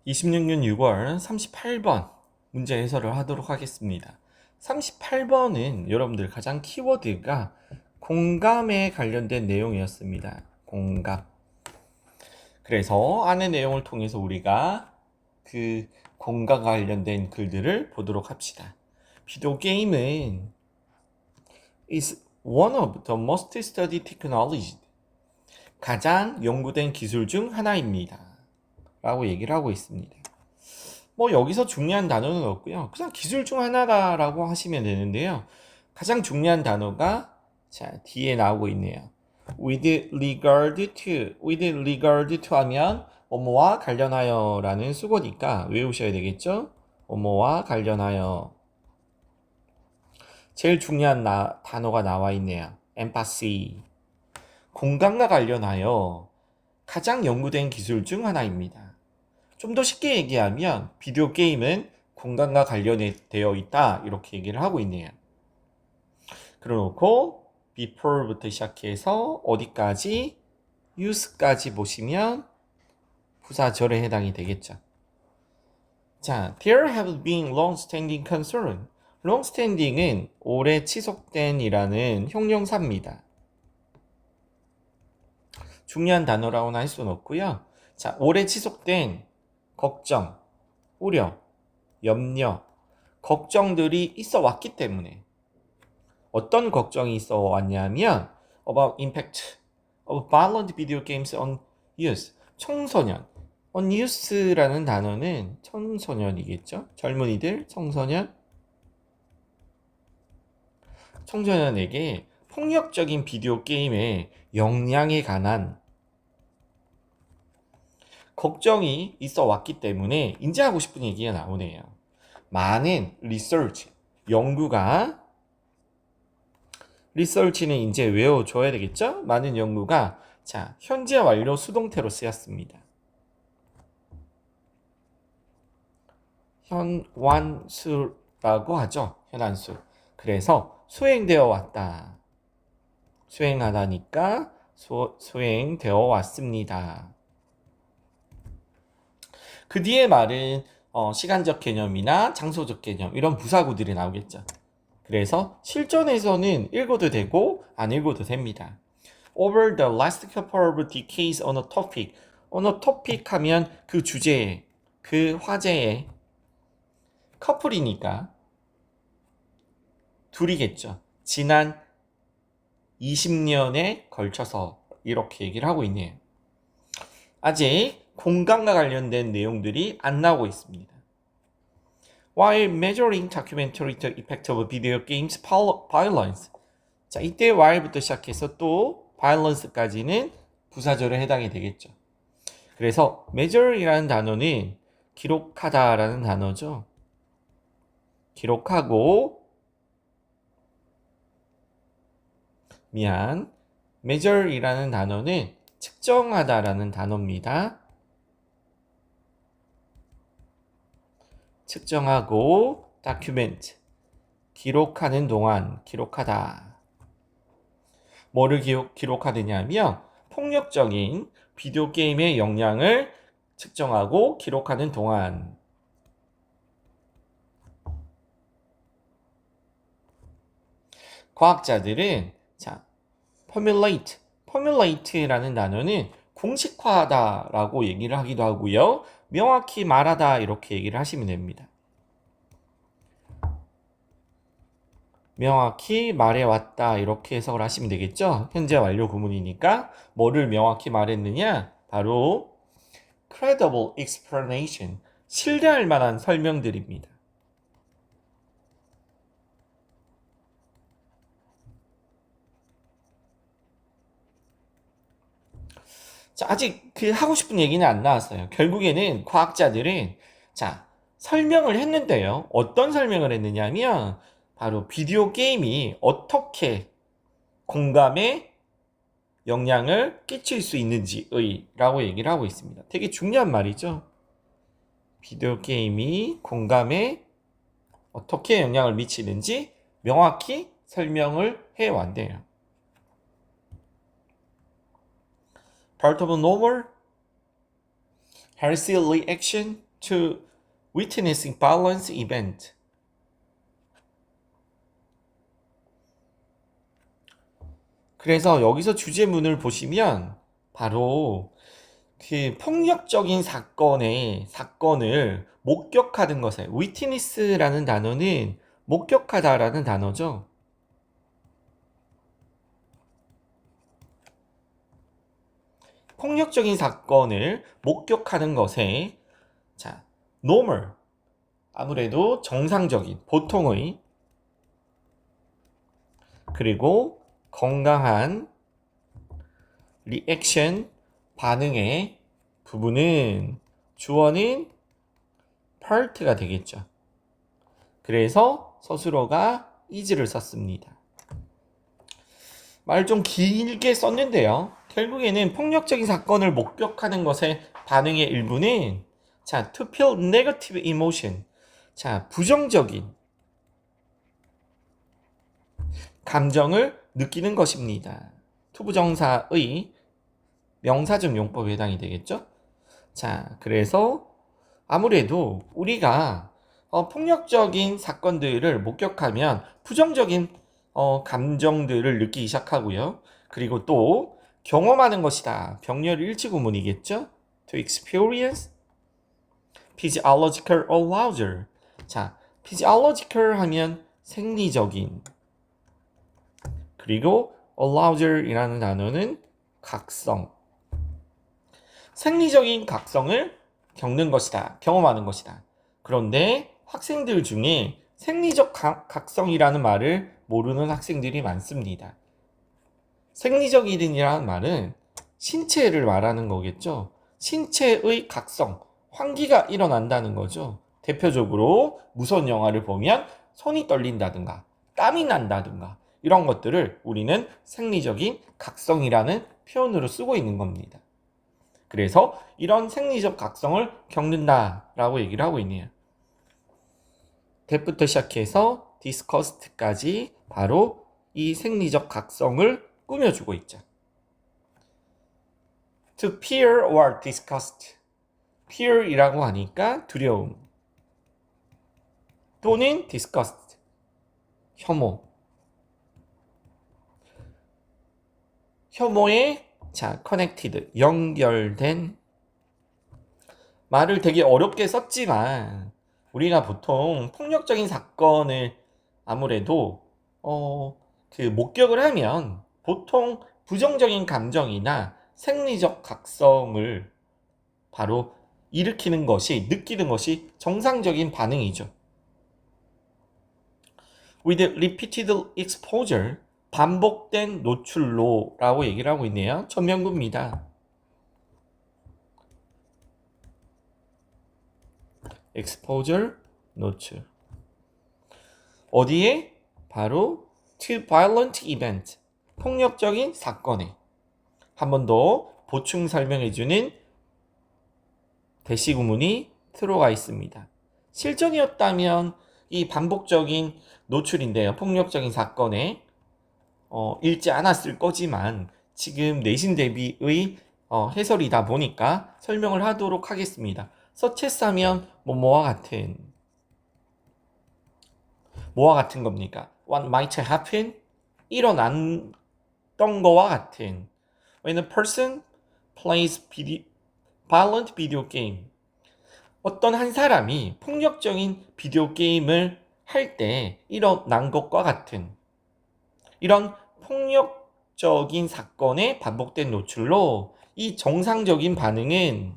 26년 6월 38번 문제 해설을 하도록 하겠습니다. 38번은 여러분들 가장 키워드가 공감에 관련된 내용이었습니다. 공감. 그래서 안의 내용을 통해서 우리가 그 공감과 관련된 글들을 보도록 합시다. 비디오 게임은 is one of the most studied technologies. 가장 연구된 기술 중 하나입니다. 라고 얘기를 하고 있습니다. 뭐 여기서 중요한 단어는 없고요. 그냥 기술 중 하나라고 하시면 되는데요. 가장 중요한 단어가 자 뒤에 나오고 있네요. with regard to 하면 뭐뭐와 관련하여라는 수거니까 외우셔야 되겠죠? 뭐뭐와 관련하여. 제일 중요한 단어가 나와 있네요. empathy. 공감과 관련하여 가장 연구된 기술 중 하나입니다. 좀 더 쉽게 얘기하면 비디오 게임은 공간과 관련되어 있다 이렇게 얘기를 하고 있네요. 그러놓고 before부터 시작해서 어디까지 use까지 보시면 부사절에 해당이 되겠죠. 자, there have been long-standing concern. long-standing은 오래 지속된이라는 형용사입니다. 중요한 단어라고는 할 수는 없고요. 자, 오래 지속된 걱정, 우려, 염려, 걱정들이 있어 왔기 때문에 어떤 걱정이 있어 왔냐면 about impact of violent video games on youth. 청소년. on youth라는 단어는 청소년이겠죠? 젊은이들, 청소년. 청소년에게 폭력적인 비디오 게임의 영향에 관한 걱정이 있어 왔기 때문에 이제 하고 싶은 얘기가 나오네요. 많은 리서치, 연구가 리서치는 이제 외워줘야 되겠죠? 많은 연구가 자 현재 완료 수동태로 쓰였습니다. 현완수라고 하죠. 현안수. 그래서 수행되어 왔다. 수행하다니까 수행되어 왔습니다. 그 뒤에 말은 시간적 개념이나 장소적 개념 이런 부사구들이 나오겠죠. 그래서 실전에서는 읽어도 되고 안 읽어도 됩니다. Over the last couple of decades on a topic. on a topic 하면 그 주제에, 그 화제에 커플이니까 둘이겠죠. 지난 20년에 걸쳐서 이렇게 얘기를 하고 있네요. 아직 공간과 관련된 내용들이 안 나오고 있습니다. While measuring documentary the effect of video games violence. 자, 이때 while부터 시작해서 또 violence까지는 부사절에 해당이 되겠죠. 그래서 measure이라는 단어는 기록하다라는 단어죠. 기록하고 measure이라는 단어는 측정하다라는 단어입니다. 측정하고 document 기록하는 동안 기록하다. 뭐를 기록하느냐면 폭력적인 비디오 게임의 영향을 측정하고 기록하는 동안. 과학자들은 자, formulate라는 단어는 공식화하다라고 얘기를 하기도 하고요. 명확히 말하다 이렇게 얘기를 하시면 됩니다. 명확히 말해왔다 이렇게 해석을 하시면 되겠죠. 현재 완료 구문이니까 뭐를 명확히 말했느냐? 바로 credible explanation, 신뢰할 만한 설명들입니다. 자, 아직 그 하고 싶은 얘기는 안 나왔어요. 결국에는 과학자들은 자, 설명을 했는데요. 어떤 설명을 했느냐면 바로 비디오 게임이 어떻게 공감에 영향을 끼칠 수 있는지라고 얘기를 하고 있습니다. 되게 중요한 말이죠. 비디오 게임이 공감에 어떻게 영향을 미치는지 명확히 설명을 해왔대요. Part of a normal healthy reaction to witnessing violence event. 그래서 여기서 주제문을 보시면 바로 그 폭력적인 사건을 목격하는 것에 witness라는 단어는 목격하다라는 단어죠. 폭력적인 사건을 목격하는 것에 자, normal 아무래도 정상적인 보통의 그리고 건강한 리액션 반응의 부분은 주어는 part가 되겠죠. 그래서 서술어가 is를 썼습니다. 말 좀 길게 썼는데요. 결국에는 폭력적인 사건을 목격하는 것의 반응의 일부는 자, to feel negative emotion. 자, 부정적인 감정을 느끼는 것입니다. 투부정사의 명사적 용법에 해당이 되겠죠? 자, 그래서 아무래도 우리가 폭력적인 사건들을 목격하면 부정적인 감정들을 느끼기 시작하고요. 그리고 또 경험하는 것이다. 병렬 일치구문이겠죠? To experience physiological arousal. 자, physiological 하면 생리적인 그리고 arousal이라는 단어는 각성. 생리적인 각성을 겪는 것이다. 경험하는 것이다. 그런데 학생들 중에 생리적 각성이라는 말을 모르는 학생들이 많습니다. 생리적이라는 말은 신체를 말하는 거겠죠. 신체의 각성, 환기가 일어난다는 거죠. 대표적으로 무서운 영화를 보면 손이 떨린다든가 땀이 난다든가 이런 것들을 우리는 생리적인 각성이라는 표현으로 쓰고 있는 겁니다. 그래서 이런 생리적 각성을 겪는다라고 얘기를 하고 있네요. that부터 시작해서 disgust까지 바로 이 생리적 각성을 꾸며주고 있죠. to fear or disgust. fear이라고 하니까 두려움 또는 disgust, 혐오. 혐오에 자, connected, 연결된 말을 되게 어렵게 썼지만 우리가 보통 폭력적인 사건을 아무래도 그 목격을 하면 보통 부정적인 감정이나 생리적 각성을 바로 일으키는 것이 느끼는 것이 정상적인 반응이죠. With repeated exposure 반복된 노출로라고 얘기를 하고 있네요. 전면구입니다. exposure, 노출. 어디에? 바로 to violent event, 폭력적인 사건에. 한 번 더 보충 설명해주는 대시 구문이 들어가 있습니다. 실전이었다면 이 반복적인 노출인데요. 폭력적인 사건에 읽지 않았을 거지만 지금 내신 대비의 해설이다 보니까 설명을 하도록 하겠습니다. 서체스 하면 뭐와 같은 겁니까? What might happen? 일어났던 거와 같은. When a person plays violent video game. 어떤 한 사람이 폭력적인 비디오 게임을 할 때 일어난 것과 같은 이런 폭력적인 사건의 반복된 노출로 이 정상적인 반응은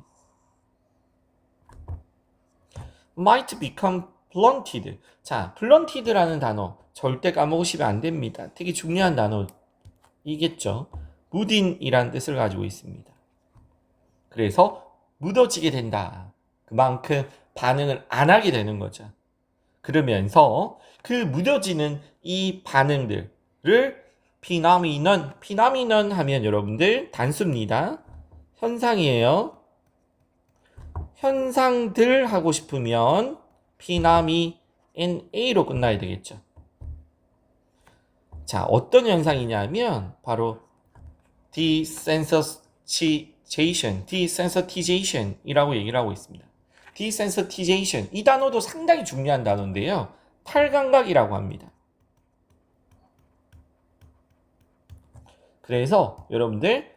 might become blunted. 자, blunted라는 단어 절대 까먹으시면 안 됩니다. 되게 중요한 단어이겠죠. 무딘이라는 뜻을 가지고 있습니다. 그래서 묻어지게 된다. 그만큼 반응을 안 하게 되는 거죠. 그러면서 그 묻어지는 이 반응들을 피나미넌 하면 여러분들 단수입니다. 현상이에요. 현상들 하고 싶으면 PNA로 끝나야 되겠죠. 자, 어떤 현상이냐면 바로 desensitization 이라고 얘기를 하고 있습니다. desensitization. 이 단어도 상당히 중요한 단어인데요. 탈감각이라고 합니다. 그래서 여러분들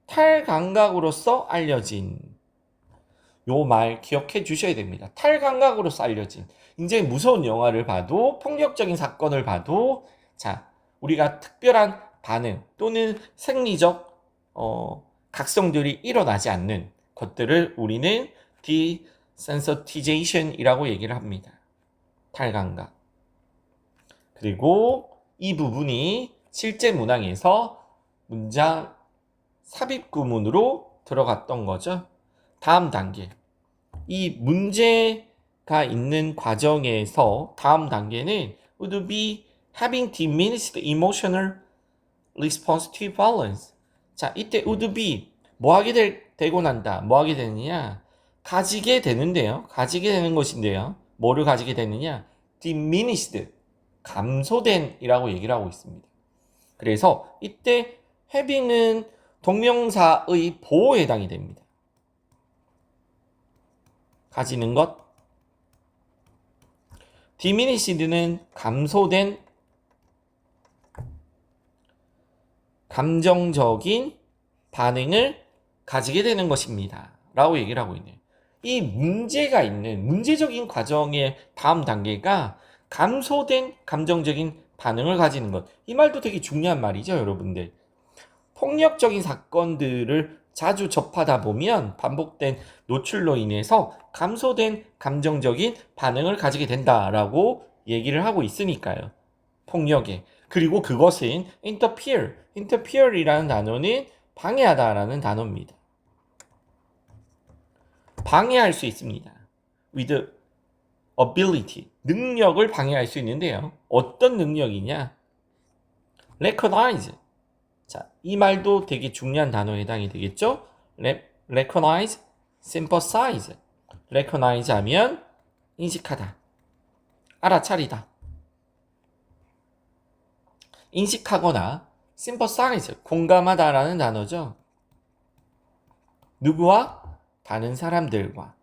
탈감각으로서 알려진 요 말 기억해 주셔야 됩니다. 탈감각으로서 알려진 굉장히 무서운 영화를 봐도 폭력적인 사건을 봐도 자 우리가 특별한 반응 또는 생리적 각성들이 일어나지 않는 것들을 우리는 desensitization이라고 얘기를 합니다. 탈감각. 그리고 이 부분이 실제 문항에서 문장 삽입 구문으로 들어갔던 거죠. 다음 단계. 이 문제가 있는 과정에서 다음 단계는 would be having diminished emotional response to violence. 자, 이때 would be 뭐 하게 되고 난다. 뭐 하게 되느냐? 가지게 되는데요. 가지게 되는 것인데요. 뭐를 가지게 되느냐? diminished. 감소된 이라고 얘기를 하고 있습니다. 그래서 이때 having은 동명사의 보호에 해당이 됩니다. 가지는 것. diminished는 감소된 감정적인 반응을 가지게 되는 것입니다. 라고 얘기를 하고 있네요. 이 문제가 있는 문제적인 과정의 다음 단계가 감소된 감정적인 반응을 가지는 것. 이 말도 되게 중요한 말이죠, 여러분들. 폭력적인 사건들을 자주 접하다 보면 반복된 노출로 인해서 감소된 감정적인 반응을 가지게 된다라고 얘기를 하고 있으니까요. 폭력에. 그리고 그것은 interfere이라는 단어는 방해하다라는 단어입니다. 방해할 수 있습니다. with ability, 능력을 방해할 수 있는데요. 어떤 능력이냐? recognize. 자, 이 말도 되게 중요한 단어에 해당이 되겠죠? recognize, sympathize. recognize 하면 인식하다, 알아차리다. 인식하거나 sympathize, 공감하다라는 단어죠. 누구와? 다른 사람들과.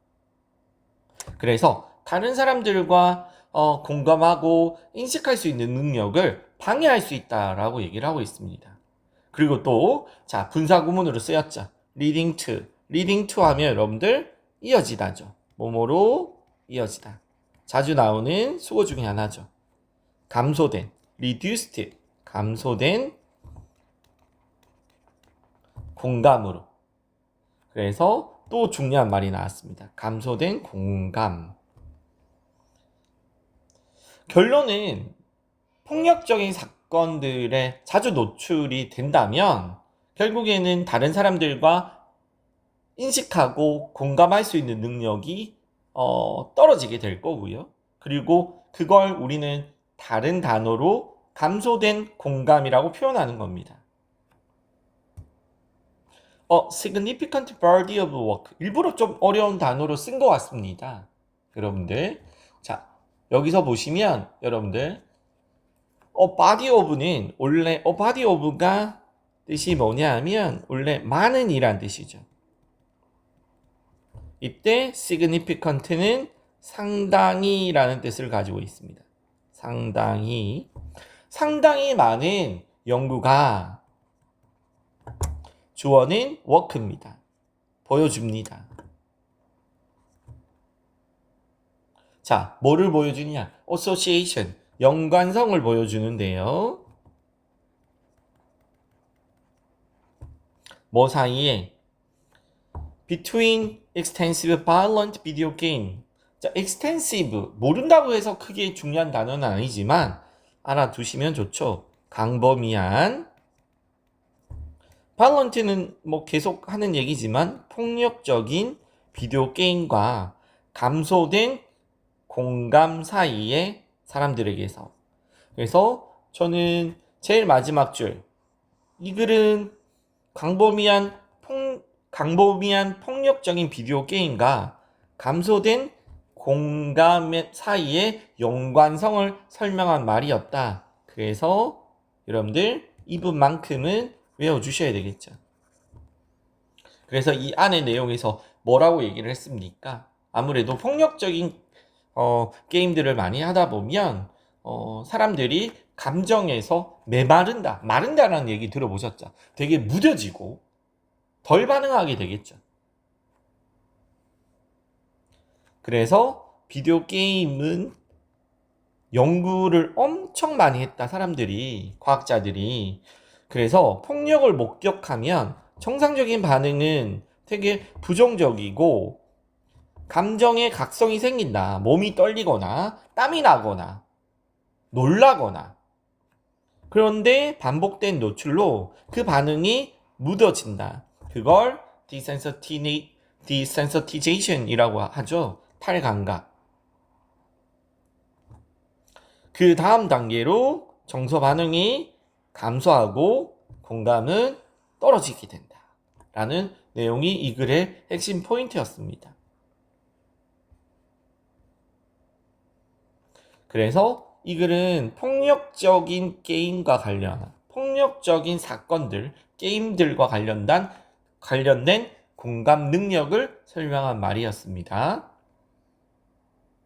그래서 다른 사람들과 공감하고 인식할 수 있는 능력을 방해할 수 있다라고 얘기를 하고 있습니다. 그리고 또 자 분사구문으로 쓰였죠. leading to 하면 여러분들 이어지다죠. 뭐뭐로 이어지다. 자주 나오는 수거 중에 하나죠. 감소된 reduced, 감소된 공감으로. 그래서 또 중요한 말이 나왔습니다. 감소된 공감. 결론은 폭력적인 사건들에 자주 노출이 된다면 결국에는 다른 사람들과 인식하고 공감할 수 있는 능력이 떨어지게 될 거고요. 그리고 그걸 우리는 다른 단어로 감소된 공감이라고 표현하는 겁니다. significant body of work. 일부러 좀 어려운 단어로 쓴 것 같습니다. 여러분들. 자, 여기서 보시면 여러분들 body of는 원래 body of가 뜻이 뭐냐 하면 원래 많은 이란 뜻이죠. 이때 significant는 상당히라는 뜻을 가지고 있습니다. 상당히 많은 연구가 주어는 work입니다. 보여줍니다. 자, 뭐를 보여주냐? association, 연관성을 보여주는데요. 뭐 사이에? between extensive violent video game. 자, extensive, 모른다고 해서 크게 중요한 단어는 아니지만 알아두시면 좋죠. 광범위한. violent는 뭐 계속 하는 얘기지만 폭력적인 비디오 게임과 감소된 공감 사이의 사람들에게서. 그래서 저는 제일 마지막 줄, 이 글은 광범위한 폭력적인 비디오 게임과 감소된 공감 사이의 연관성을 설명한 말이었다. 그래서 여러분들 이 부분만큼은 외워주셔야 되겠죠. 그래서 이 안의 내용에서 뭐라고 얘기를 했습니까? 아무래도 폭력적인 게임들을 많이 하다 보면 사람들이 감정에서 메마른다, 마른다라는 얘기 들어보셨죠? 되게 무뎌지고 덜 반응하게 되겠죠. 그래서 비디오 게임은 연구를 엄청 많이 했다, 사람들이, 과학자들이. 그래서 폭력을 목격하면 정상적인 반응은 되게 부정적이고 감정의 각성이 생긴다. 몸이 떨리거나 땀이 나거나 놀라거나. 그런데 반복된 노출로 그 반응이 묻어진다. 그걸 desensitization이라고 하죠. 탈감각. 그 다음 단계로 정서 반응이 감소하고 공감은 떨어지게 된다. 라는 내용이 이 글의 핵심 포인트였습니다. 그래서 이 글은 폭력적인 게임과 폭력적인 사건들, 게임들과 관련된 공감 능력을 설명한 말이었습니다.